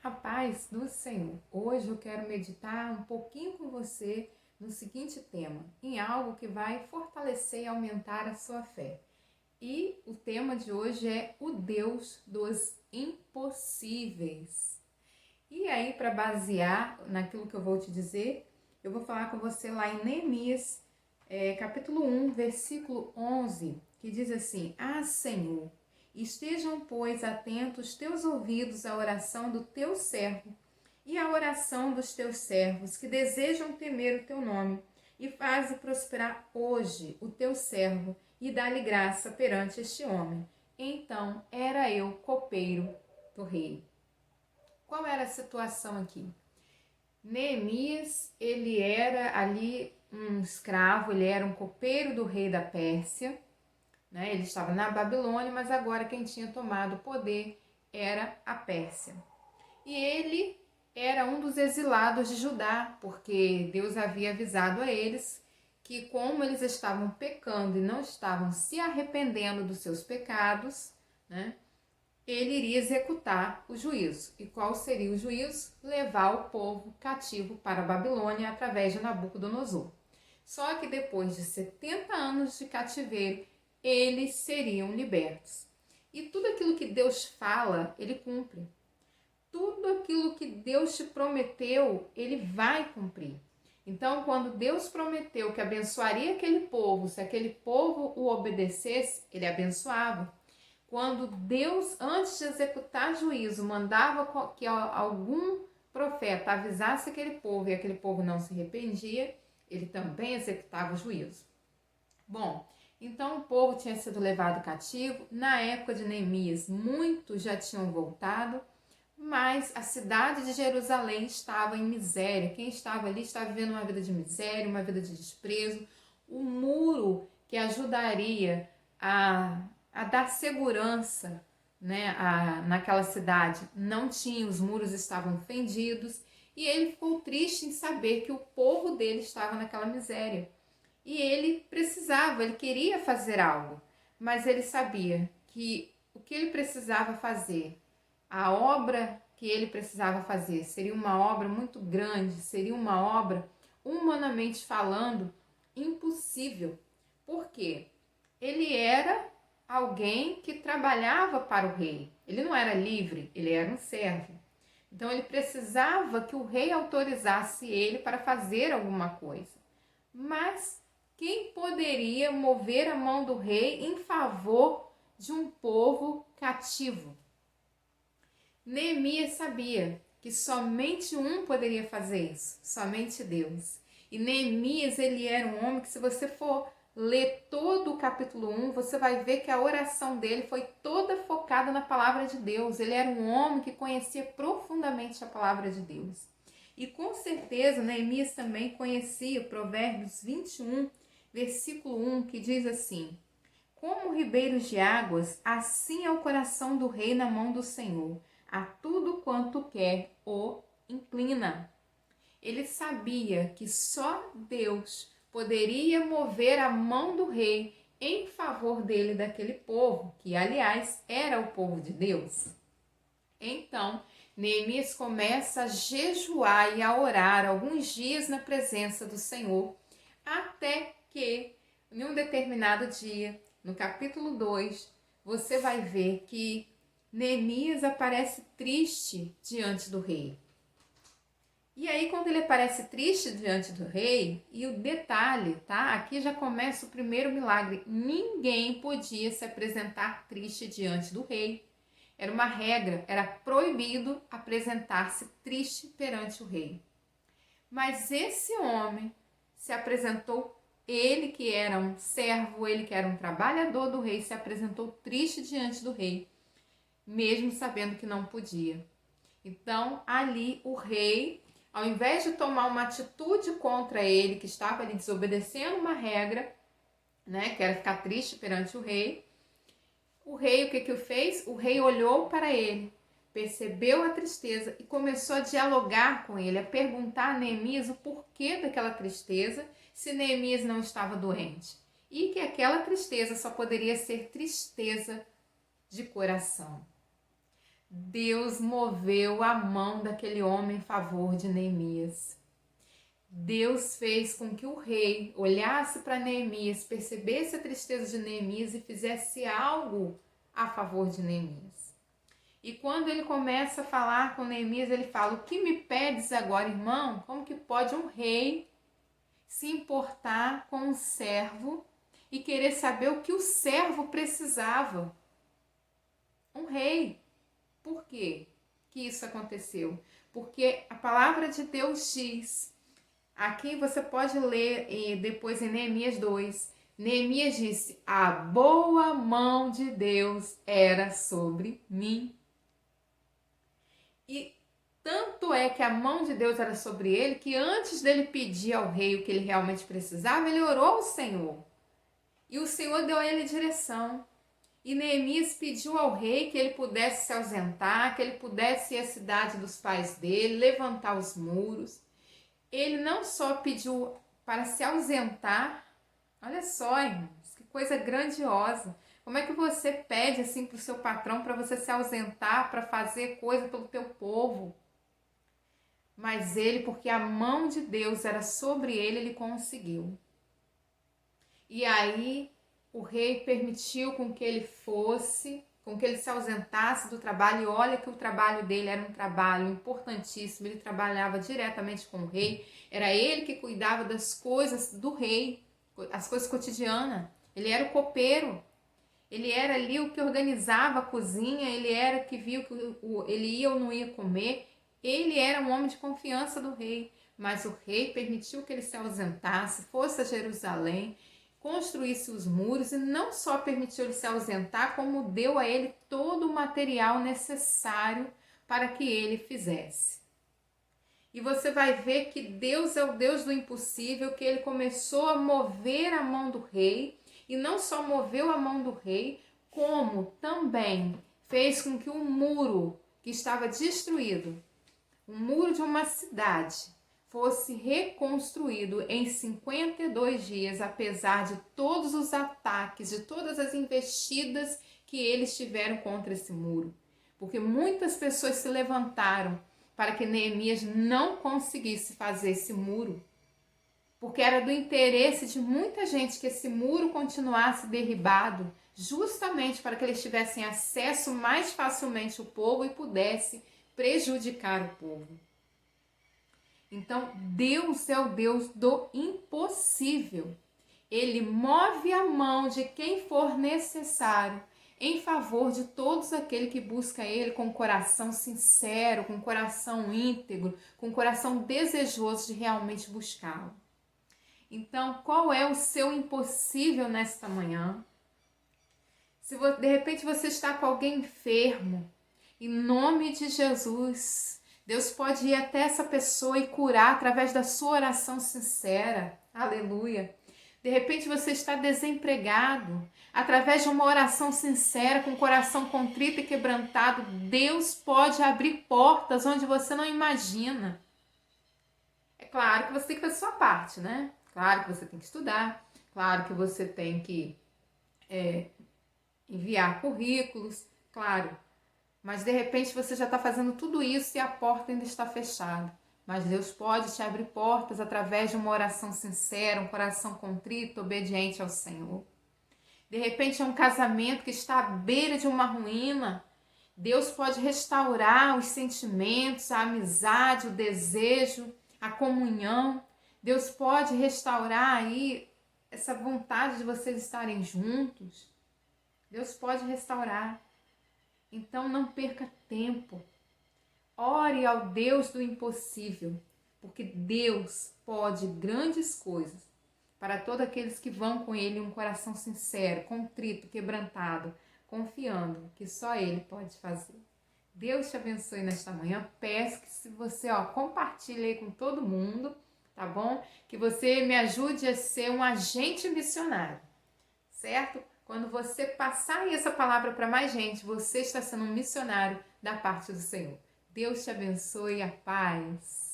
A paz do Senhor. Hoje eu quero meditar um pouquinho com você no seguinte tema, em algo que vai fortalecer e aumentar a sua fé. E o tema de hoje é o Deus dos impossíveis. E aí, para basear naquilo que eu vou te dizer, eu vou falar com você lá em Neemias, capítulo 1, versículo 11, que diz assim: Ah, Senhor, estejam, pois, atentos teus ouvidos à oração do teu servo e à oração dos teus servos, que desejam temer o teu nome, e faze prosperar hoje o teu servo, e dá-lhe graça perante este homem. Então era eu copeiro do rei. Qual era a situação aqui? Neemias, ele era ali um escravo, ele era um copeiro do rei da Pérsia, né? Ele estava na Babilônia, mas agora quem tinha tomado o poder era a Pérsia. E ele era um dos exilados de Judá, porque Deus havia avisado a eles que, como eles estavam pecando e não estavam se arrependendo dos seus pecados, né, ele iria executar o juízo. E qual seria o juízo? Levar o povo cativo para a Babilônia através de Nabucodonosor. Só que depois de 70 anos de cativeiro, eles seriam libertos. E tudo aquilo que Deus fala, ele cumpre. Tudo aquilo que Deus te prometeu, ele vai cumprir. Então, quando Deus prometeu que abençoaria aquele povo, se aquele povo o obedecesse, ele abençoava. Quando Deus, antes de executar juízo, mandava que algum profeta avisasse aquele povo e aquele povo não se arrependia, ele também executava o juízo. Bom, então o povo tinha sido levado cativo. Na época de Neemias, muitos já tinham voltado, mas a cidade de Jerusalém estava em miséria. Quem estava ali estava vivendo uma vida de miséria, uma vida de desprezo. O muro que ajudaria a dar segurança, né, naquela cidade não tinha, os muros estavam fendidos, e ele ficou triste em saber que o povo dele estava naquela miséria. E ele precisava, ele queria fazer algo, mas ele sabia que o que ele precisava fazer, a obra que ele precisava fazer, seria uma obra muito grande, seria uma obra, humanamente falando, impossível. Por quê? Ele era alguém que trabalhava para o rei. Ele não era livre, ele era um servo. Então ele precisava que o rei autorizasse ele para fazer alguma coisa. Mas quem poderia mover a mão do rei em favor de um povo cativo? Neemias sabia que somente um poderia fazer isso, somente Deus. E Neemias, ele era um homem que, se você for ler todo o capítulo 1, você vai ver que a oração dele foi toda focada na palavra de Deus. Ele era um homem que conhecia profundamente a palavra de Deus. E com certeza Neemias também conhecia Provérbios 21, versículo 1, que diz assim: Como ribeiros de águas, assim é o coração do rei na mão do Senhor. A tudo quanto quer o inclina. Ele sabia que só Deus poderia mover a mão do rei em favor dele, daquele povo, que aliás era o povo de Deus. Então, Neemias começa a jejuar e a orar alguns dias na presença do Senhor, até que, em um determinado dia, no capítulo 2, você vai ver que Neemias aparece triste diante do rei. E aí, quando ele aparece triste diante do rei, e o detalhe, tá? Aqui já começa o primeiro milagre. Ninguém podia se apresentar triste diante do rei. Era uma regra, era proibido apresentar-se triste perante o rei. Mas esse homem se apresentou, ele que era um servo, ele que era um trabalhador do rei, se apresentou triste diante do rei, mesmo sabendo que não podia. Então, ali o rei, ao invés de tomar uma atitude contra ele, que estava ali desobedecendo uma regra, né, que era ficar triste perante o rei, o que fez? O rei olhou para ele, percebeu a tristeza e começou a dialogar com ele, a perguntar a Neemias o porquê daquela tristeza, se Neemias não estava doente. E que aquela tristeza só poderia ser tristeza de coração. Deus moveu a mão daquele homem em favor de Neemias. Deus fez com que o rei olhasse para Neemias, percebesse a tristeza de Neemias e fizesse algo a favor de Neemias. E quando ele começa a falar com Neemias, ele fala: o que me pedes agora, irmão? Como que pode um rei se importar com um servo e querer saber o que o servo precisava? Um rei. Por quê que isso aconteceu? Porque a palavra de Deus diz, aqui você pode ler depois em Neemias 2, Neemias disse: a boa mão de Deus era sobre mim. E tanto é que a mão de Deus era sobre ele, que antes dele pedir ao rei o que ele realmente precisava, ele orou ao Senhor. E o Senhor deu a ele direção. E Neemias pediu ao rei que ele pudesse se ausentar, que ele pudesse ir à cidade dos pais dele, levantar os muros. Ele não só pediu para se ausentar, olha só, irmãos, que coisa grandiosa. Como é que você pede assim para o seu patrão para você se ausentar, para fazer coisa pelo teu povo? Mas ele, porque a mão de Deus era sobre ele, ele conseguiu. E aí o rei permitiu com que ele fosse, com que ele se ausentasse do trabalho. E olha que o trabalho dele era um trabalho importantíssimo. Ele trabalhava diretamente com o rei. Era ele que cuidava das coisas do rei, as coisas cotidianas. Ele era o copeiro. Ele era ali o que organizava a cozinha. Ele era o que viu que ele ia ou não ia comer. Ele era um homem de confiança do rei. Mas o rei permitiu que ele se ausentasse, fosse a Jerusalém, construísse os muros, e não só permitiu ele se ausentar, como deu a ele todo o material necessário para que ele fizesse. E você vai ver que Deus é o Deus do impossível, que ele começou a mover a mão do rei, e não só moveu a mão do rei, como também fez com que o muro que estava destruído, o muro de uma cidade, fosse reconstruído em 52 dias, apesar de todos os ataques, de todas as investidas que eles tiveram contra esse muro. Porque muitas pessoas se levantaram para que Neemias não conseguisse fazer esse muro. Porque era do interesse de muita gente que esse muro continuasse derribado, justamente para que eles tivessem acesso mais facilmente ao povo e pudesse prejudicar o povo. Então, Deus é o Deus do impossível. Ele move a mão de quem for necessário em favor de todos aqueles que buscam Ele com coração sincero, com coração íntegro, com coração desejoso de realmente buscá-lo. Então, qual é o seu impossível nesta manhã? Se de repente você está com alguém enfermo, em nome de Jesus, Deus pode ir até essa pessoa e curar através da sua oração sincera. Aleluia. De repente você está desempregado. Através de uma oração sincera, com o coração contrito e quebrantado, Deus pode abrir portas onde você não imagina. É claro que você tem que fazer a sua parte, né? Claro que você tem que estudar. Claro que você tem que enviar currículos. Claro. Mas de repente você já está fazendo tudo isso e a porta ainda está fechada. Mas Deus pode te abrir portas através de uma oração sincera, um coração contrito, obediente ao Senhor. De repente é um casamento que está à beira de uma ruína. Deus pode restaurar os sentimentos, a amizade, o desejo, a comunhão. Deus pode restaurar aí essa vontade de vocês estarem juntos. Deus pode restaurar. Então não perca tempo. Ore ao Deus do impossível, porque Deus pode grandes coisas para todos aqueles que vão com Ele um coração sincero, contrito, quebrantado, confiando que só Ele pode fazer. Deus te abençoe nesta manhã. Peço que se você compartilhe aí com todo mundo, tá bom? Que você me ajude a ser um agente missionário, certo? Quando você passar essa palavra para mais gente, você está sendo um missionário da parte do Senhor. Deus te abençoe, a paz.